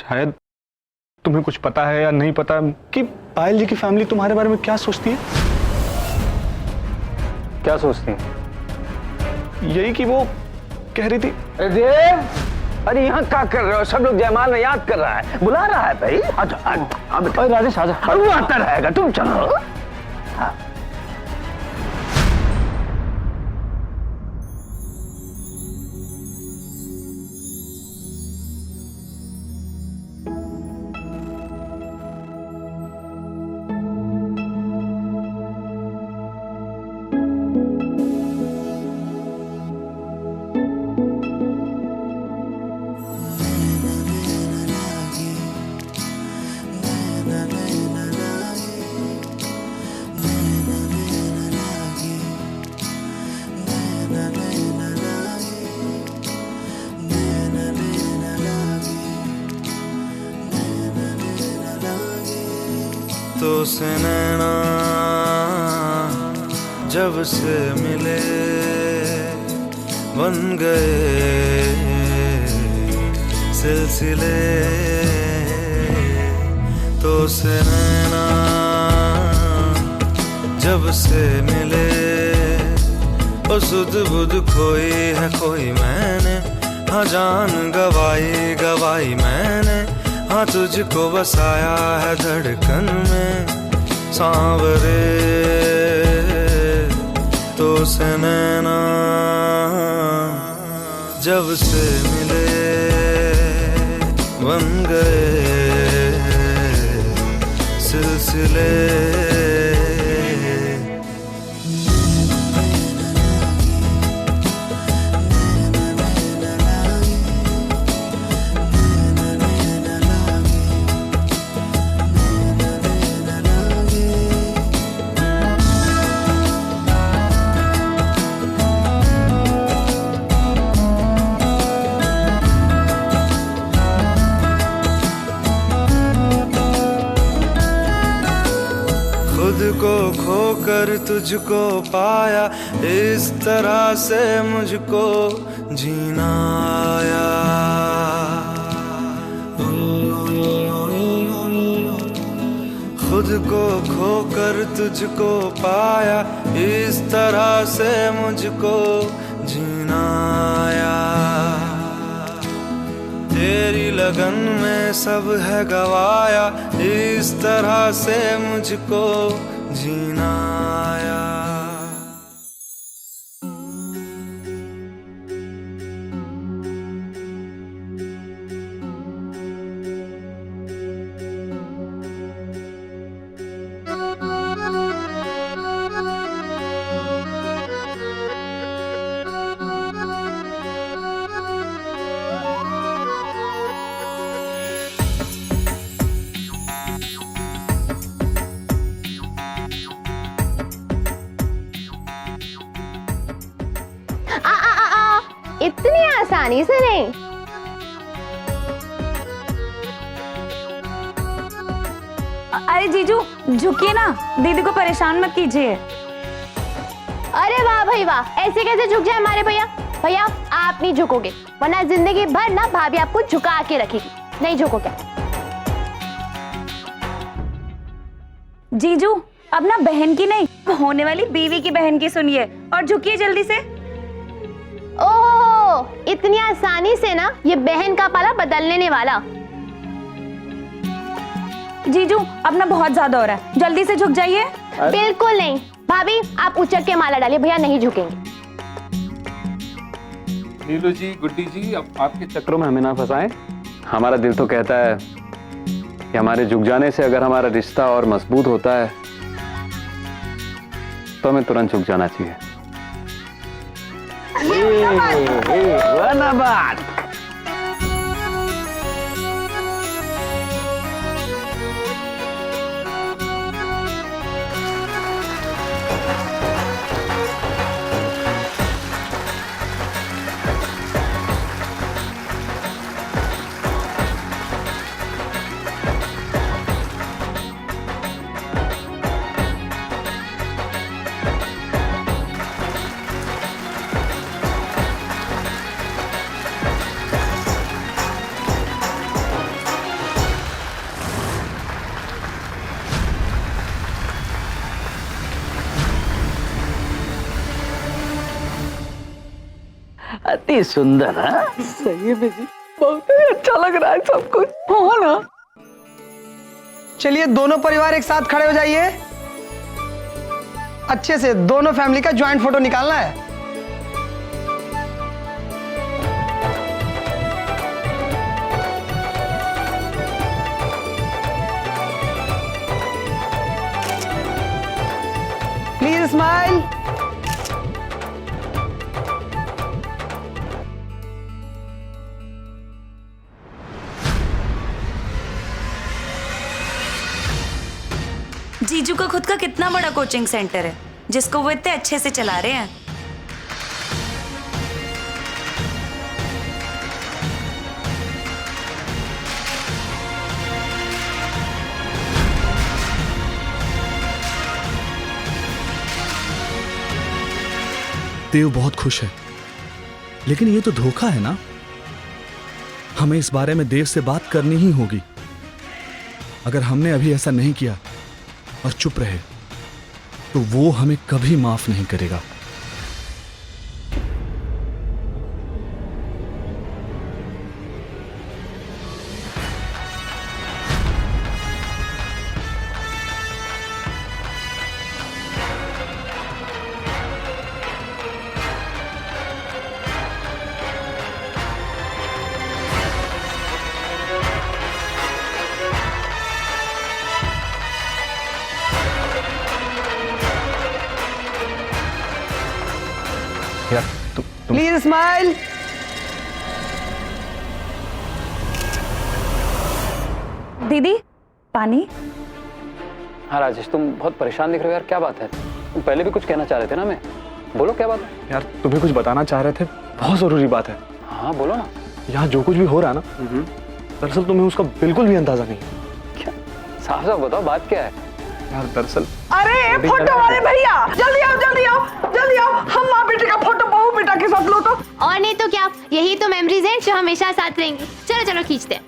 शायद तुम्हें कुछ पता है या नहीं पता कि पायल जी की फैमिली तुम्हारे बारे में क्या सोचती है। क्या सोचती है? यही कि वो कह रही थी। अरे यहाँ क्या कर रहे हो? सब लोग जयमाल में याद कर रहा है, बुला रहा है भाई। अच्छा राजेश आजा। वो आता रहेगा, तुम चलो। हाँ। तो से नैना जब से मिले बन गए सिलसिले, तो से नैना जब से मिले ओ सुध बुध खोई है कोई मैंने, हाँ जान गवाई गवाई मैंने, हाँ तुझको बसाया है धड़कन में सांवरे। तो से नैना जब से मिले बन गए सिलसिले। खुद को खोकर तुझको पाया, इस तरह से मुझको जीना आया। खुद को खोकर तुझको पाया, इस तरह से मुझको जीना आया। तेरी लगन में सब है गवाया, इस तरह से मुझको जीना आया। इतनी आसानी से नहीं। अरे जीजू झुकिए ना, दीदी को परेशान मत कीजिए। अरे वाह भाई वाह, ऐसे कैसे झुक जाए हमारे भैया। भैया आप नहीं झुकोगे, वरना जिंदगी भर ना भाभी आपको झुका के रखेगी। नहीं झुकोगे जीजू, अब ना बहन की नहीं, होने वाली बीवी की बहन की सुनिए और झुकिए जल्दी से। ओह, इतनी आसानी से ना ये बहन का पाला बदल लेने वाला। जीजू अब ना बहुत ज्यादा हो रहा है, जल्दी से झुक जाइए। बिल्कुल नहीं भाभी, आप उचक के माला डालिए, भैया नहीं झुकेंगे। नीलू जी, गुड्डी जी, अब आपके चक्करों में हमें ना फंसाएं। हमारा दिल तो कहता है कि हमारे झुक जाने से अगर हमारा रिश्ता और मजबूत होता है तो हमें तुरंत झुक जाना चाहिए। धन्यवाद। अति सुंदर है। सही में जी, बहुत ही अच्छा लग रहा है सब कुछ। हो ना? चलिए दोनों परिवार एक साथ खड़े हो जाइए। अच्छे से दोनों फैमिली का ज्वाइंट फोटो निकालना है। Please smile. जीजू का खुद का कितना बड़ा कोचिंग सेंटर है जिसको वो इतने अच्छे से चला रहे हैं। देव बहुत खुश है, लेकिन ये तो धोखा है ना। हमें इस बारे में देव से बात करनी ही होगी। अगर हमने अभी ऐसा नहीं किया और चुप रहे तो वो हमें कभी माफ नहीं करेगा। यार प्लीज स्माइल। दीदी पानी। हाँ राजेश, तुम बहुत परेशान दिख रहे हो यार, क्या बात है? तुम पहले भी कुछ कहना चाह रहे थे ना, मैं बोलो क्या बात है? यार तुम्हें कुछ बताना चाह रहे थे, बहुत जरूरी बात है। हाँ बोलो ना। यहाँ जो कुछ भी हो रहा है ना, दरअसल तुम्हें उसका बिल्कुल भी अंदाजा नहीं है। क्या? साफ साफ बताओ बात क्या है? यार दरअसल अरे फोटो वाले भैया, जल्दी आओ जल्दी आओ जल्दी आओ। हम माँ बेटे का फोटो बहू बेटा के साथ लो तो। और नहीं तो क्या, यही तो मेमोरीज हैं जो हमेशा साथ रहेंगी। चलो चलो खींचते हैं।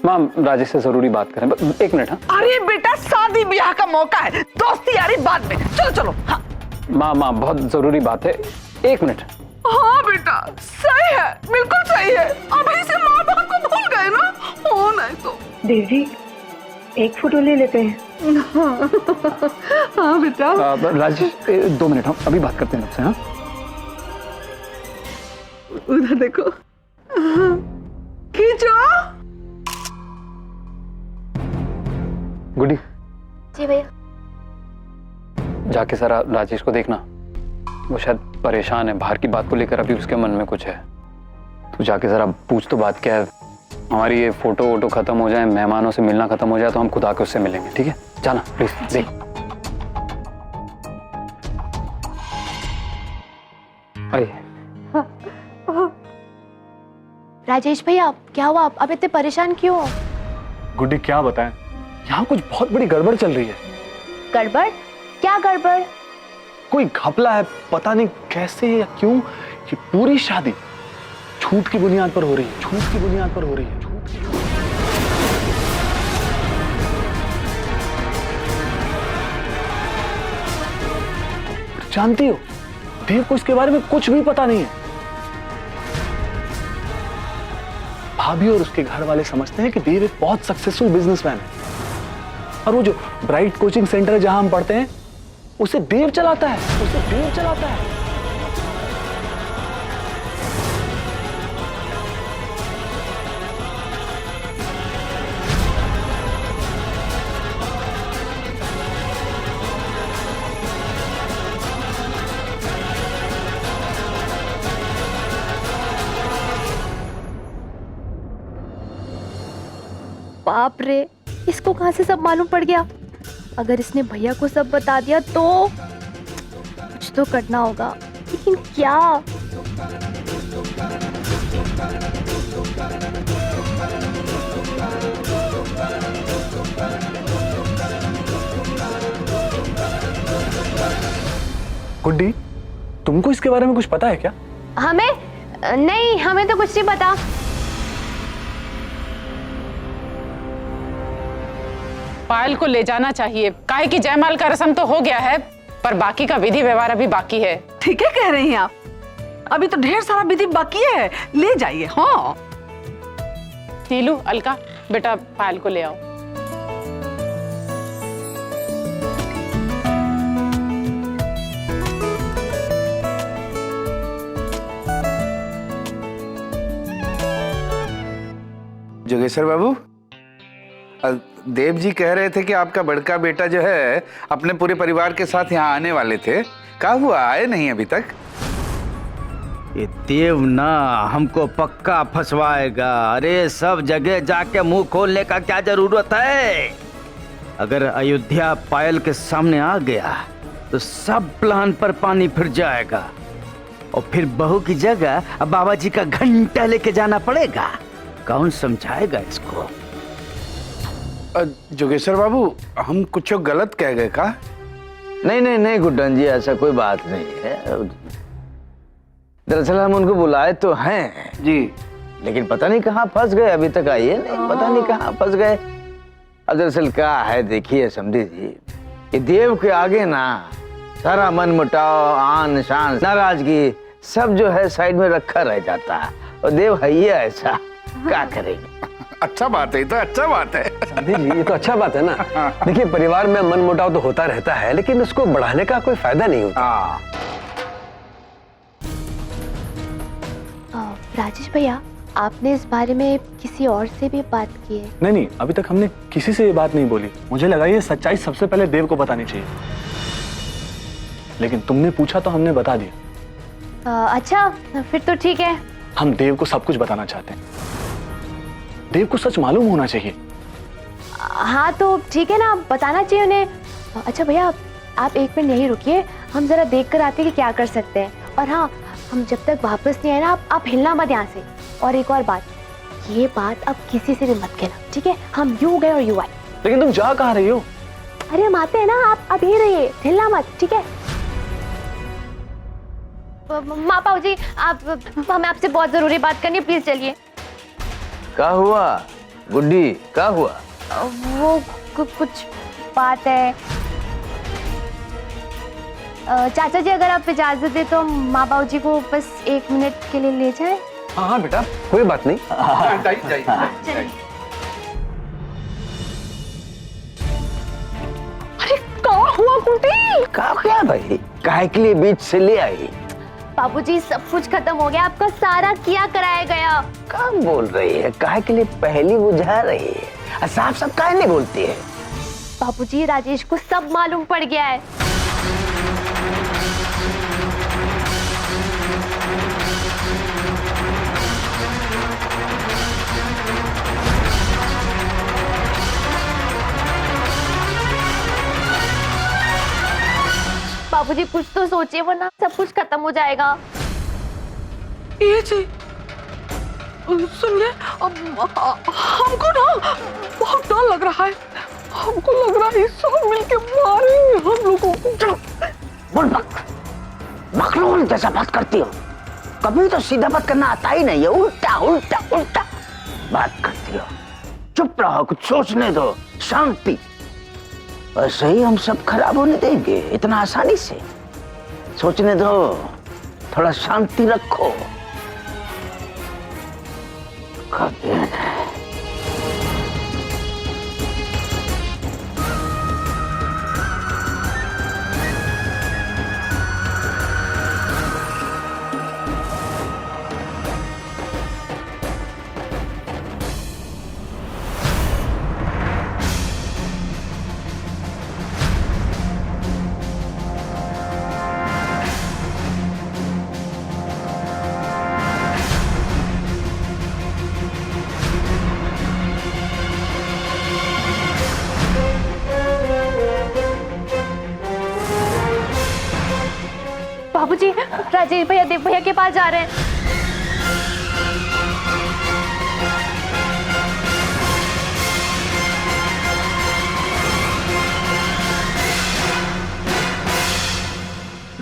माँ राजेश से जरूरी बात करें, एक मिनट। हाँ अरे बेटा, शादी ब्याह का मौका है, दोस्ती यारी बाद में। चलो चलो। हाँ माँ बहुत जरूरी बात है, एक मिनट। हाँ बेटा, सही है, बिल्कुल सही है। अभी से माँ बाप को भूल गए ना, हो नहीं तो। देव जी, एक फोटो ले लेते हैं। हाँ बेटा। राजेश 2 मिनट, हम अभी बात करते हैं आपसे। हाँ उधर देखो, खींचो। गुड्डी जी भैया। जाके सारा राजेश को देखना, वो शायद परेशान है, बाहर की बात को लेकर अभी उसके मन में कुछ है। तो जाके जरा पूछ तो बात क्या है। हमारी ये फोटो वोटो खत्म हो जाए, मेहमानों से मिलना खत्म हो जाए तो हम खुद आके उससे मिलेंगे, ठीक है? जाना प्लीज, देख। आइए। राजेश भैया क्या हुआ, अब इतने परेशान क्यों हो? गुड्डी क्या बताएं, यहाँ कुछ बहुत बड़ी गड़बड़ चल रही है। गड़बड़? क्या गड़बड़? कोई घपला है, पता नहीं कैसे या क्यों ये पूरी शादी झूठ की बुनियाद पर हो रही है। झूठ की बुनियाद पर हो रही है। झूठ की। जानती हो, देव को इसके बारे में कुछ भी पता नहीं है। भाभी और उसके घर वाले समझते हैं कि देव एक बहुत सक्सेसफुल बिजनेसमैन है, और वो जो ब्राइट कोचिंग सेंटर है जहां हम पढ़ते हैं, उसे देव चलाता है। उसे देव चलाता है। बाप रे, इसको कहां से सब मालूम पड़ गया? अगर इसने भैया को सब बता दिया तो कुछ तो करना होगा, लेकिन क्या? गुड्डी, तुमको इसके बारे में कुछ पता है क्या? हमें नहीं, हमें तो कुछ नहीं पता। पायल को ले जाना चाहिए, काहे कि जयमाल का रस्म तो हो गया है, पर बाकी का विधि व्यवहार अभी बाकी है। ठीक है कह रही हैं आप। अभी तो ढेर सारा विधि बाकी है, ले जाइए। हाँ नीलू, अलका, बेटा पायल को ले आओ। जोगेश्वर बाबू, देव जी कह रहे थे कि आपका बड़का बेटा जो है अपने पूरे परिवार के साथ यहाँ आने वाले थे। क्या हुआ, आए नहीं अभी तक? ये देव ना हमको पक्का फंसवाएगा। अरे सब जगह जाके मुंह खोलने का क्या जरूरत है? अगर अयोध्या पायल के सामने आ गया तो सब प्लान पर पानी फिर जाएगा और फिर बहू की जगह अब बाबा जी का घंटा लेके जाना पड़ेगा। कौन समझाएगा इसको? जोगेश्वर बाबू, हम कुछ गलत कह गए का? नहीं नहीं नहीं गुड्डन जी, ऐसा कोई बात नहीं है। दरअसल हम उनको बुलाए तो हैं जी, लेकिन पता नहीं कहाँ फंस गए, अभी तक आइए नहीं, पता नहीं कहाँ फंस गए। अब दरअसल क्या है, देखिए समझी जी, ये देव के आगे ना सारा मन मुटाव, आन शान, नाराजगी सब जो है साइड में रखा रह जाता है। और देव है ही ऐसा, क्या करेंगे? अच्छा बात है, तो अच्छा बात है। शादी जी, ये तो अच्छा बात है ना। देखिए परिवार में मन मुटाव तो होता रहता है, लेकिन उसको बढ़ाने का कोई फायदा नहीं होता। राजेश भैया, आपने इस बारे में किसी और से भी बात की है? नहीं नहीं, अभी तक हमने किसी से ये बात नहीं बोली। मुझे लगा ये सच्चाई सबसे पहले देव को बतानी चाहिए, लेकिन तुमने पूछा तो हमने बता दिया। अच्छा फिर तो ठीक है। हम देव को सब कुछ बताना चाहते हैं। देव को सच मालूम होना चाहिए। हाँ तो ठीक है ना, बताना चाहिए उन्हें। अच्छा भैया, आप एक मिनट यहीं रुकिए, हम जरा देख कर आते हैं कि क्या कर सकते हैं। और हाँ, हम जब तक वापस नहीं आए ना, आप हिलना मत यहाँ से। और एक और बात, ये बात अब किसी से भी मत कहना, ठीक है? हम यूं गए और यूं आए। लेकिन तुम जा कहाँ रही हो? अरे हम आते हैं ना, आप यहीं रहिए, हिलना मत, ठीक है? माँ पाऊ जी, आप हमें आपसे बहुत जरूरी बात करनी है, प्लीज चलिए। क्या हुआ गुड्डी, क्या हुआ? वो कुछ बात है। चाचा जी, अगर आप इजाजत दे तो माँ बाबू जी को बस 1 मिनट के लिए ले जाए। हाँ हाँ बेटा, कोई बात नहीं। अरे क्या हुआ कुंती? क्या भाई, काहे के लिए बीच से ले आई? बाबूजी, सब कुछ खत्म हो गया, आपका सारा किया कराया गया। क्या बोल रही है? काहे के लिए पहली बुझा रही है? साफ साफ काहे नहीं बोलती है? बाबूजी, राजेश को सब मालूम पड़ गया है। बाबूजी कुछ तो सोचिए, वरना सब कुछ खत्म हो जाएगा। ये जी सुनिए, हमको ना बहुत डर लग रहा है। हमको लग रहा है सब मिलके मारेंगे हम लोगों को। बोल मखलून जैसा बात करती हो, कभी तो सीधा बात करना आता ही नहीं है, उल्टा उल्टा उल्टा बात करती हो। चुप रहो, कुछ सोचने दो, शांति। ऐसे ही हम सब खराब होने देंगे इतना आसानी से? सोचने दो, थोड़ा शांति रखो। कभी बाबूजी, राजेश भैया देव भैया के पास जा रहे हैं।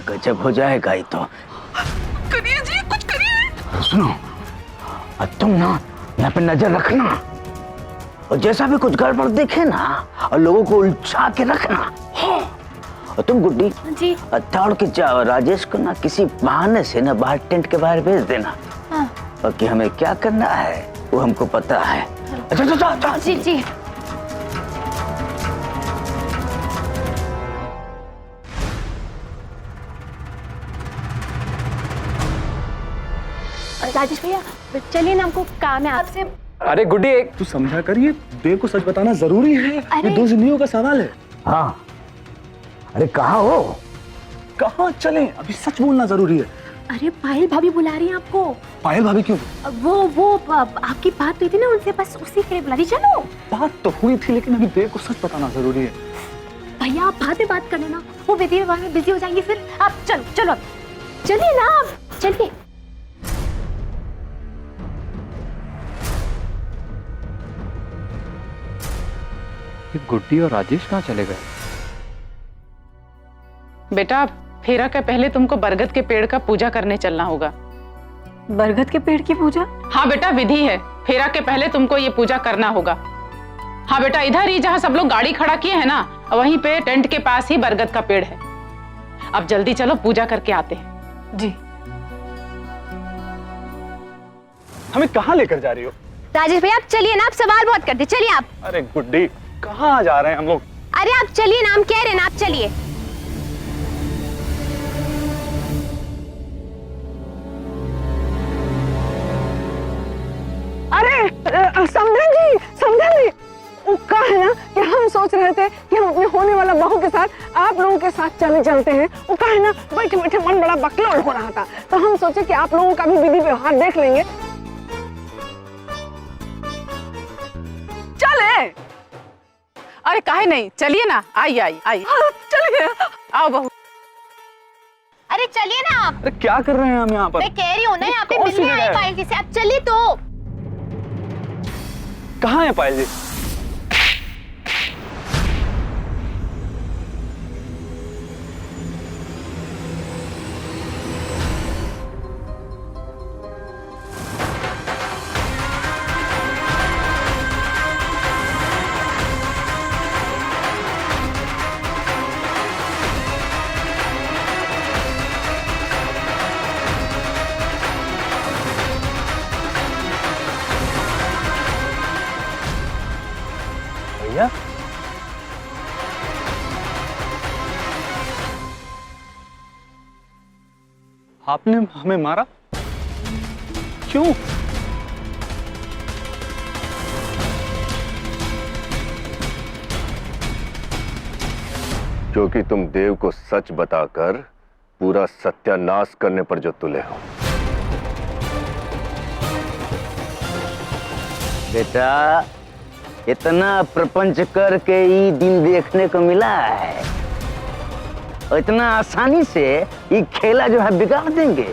गजब हो जाएगा ये तो। करिए जी, कुछ करिए। सुनो, अब तुम ना यहाँ पे नजर रखना, और जैसा भी कुछ गड़बड़ दिखे ना, और लोगों को उलझा के रखना। और तुम गुड्डी जी। दौड़ के जाओ, राजेश को ना किसी बहाने से ना बाहर टेंट के बाहर भेज देना। हाँ। और कि हमें क्या करना है वो हमको पता है। अच्छा जी जी। राजेश भैया चलिए ना, हमको काम है आपसे। अरे गुड्डी, एक तू समझा कर, ये देव को सच बताना जरूरी है। ये दो जिंदगियों का सवाल है। हाँ, अरे कहाँ हो? कहाँ चले? अभी सच बोलना जरूरी है। अरे पायल भाभी बुला रही हैं आपको। पायल भाभी क्यों? वो आपकी बात हुई थी ना उनसे, बस उसी के लिए बुला रही। चलो। बात तो हुई थी, लेकिन अभी देव को सच बताना जरूरी है। भैया आप बाद में बात कर लेना, वो विधि विभाग में बिजी हो जाएंगे फिर। आप चलो चलिए ना, आप चलिए। गुड्डी और राजेश कहाँ चले गए? बेटा फेरा के पहले तुमको बरगद के पेड़ का पूजा करने चलना होगा। बरगद के पेड़ की पूजा? हाँ बेटा, विधि है। फेरा के पहले तुमको ये पूजा करना होगा। हाँ बेटा, इधर ही जहाँ सब लोग गाड़ी खड़ा किए हैं ना, वहीं पे टेंट के पास ही बरगद का पेड़ है। अब जल्दी चलो, पूजा करके आते हैं। जी। हमें कहाँ लेकर जा रही हो? राजेश भैया आप चलिए ना, आप सवाल बहुत करते, चलिए आप। अरे गुड्डी, कहाँ जा रहे हैं हम लोग? अरे आप चलिए ना, हम कह रहे हैं ना, आप चलिए। अरे समझन जी, वो कहा है ना कि हम सोच रहे थे कि हम अपने होने वाला बहू के साथ आप लोगों के साथ चलते हैं। वो कहा है ना, बैठे बैठे मन बड़ा बकलोल हो रहा था, तो हम सोचे कि आप लोगों का भी विधि व्यवहार देख लेंगे। चले? अरे काहे नहीं, चलिए ना। आई चलिए। आओ बहू। अरे चलिए ना आप। अरे क्या कर रहे हैं हम यहाँ पर? मैं कह रही हूँ ना, यहाँ पे मिलने आए पायल जी से, आप चलिए तो। कहाँ है पायल जी? भैया, आपने हमें मारा क्यों? क्योंकि तुम देव को सच बताकर पूरा सत्यानाश करने पर जो तुले हो। बेटा, इतना प्रपंच करके ये दिन देखने को मिला है, और इतना आसानी से ये खेला जो है बिगाड़ देंगे।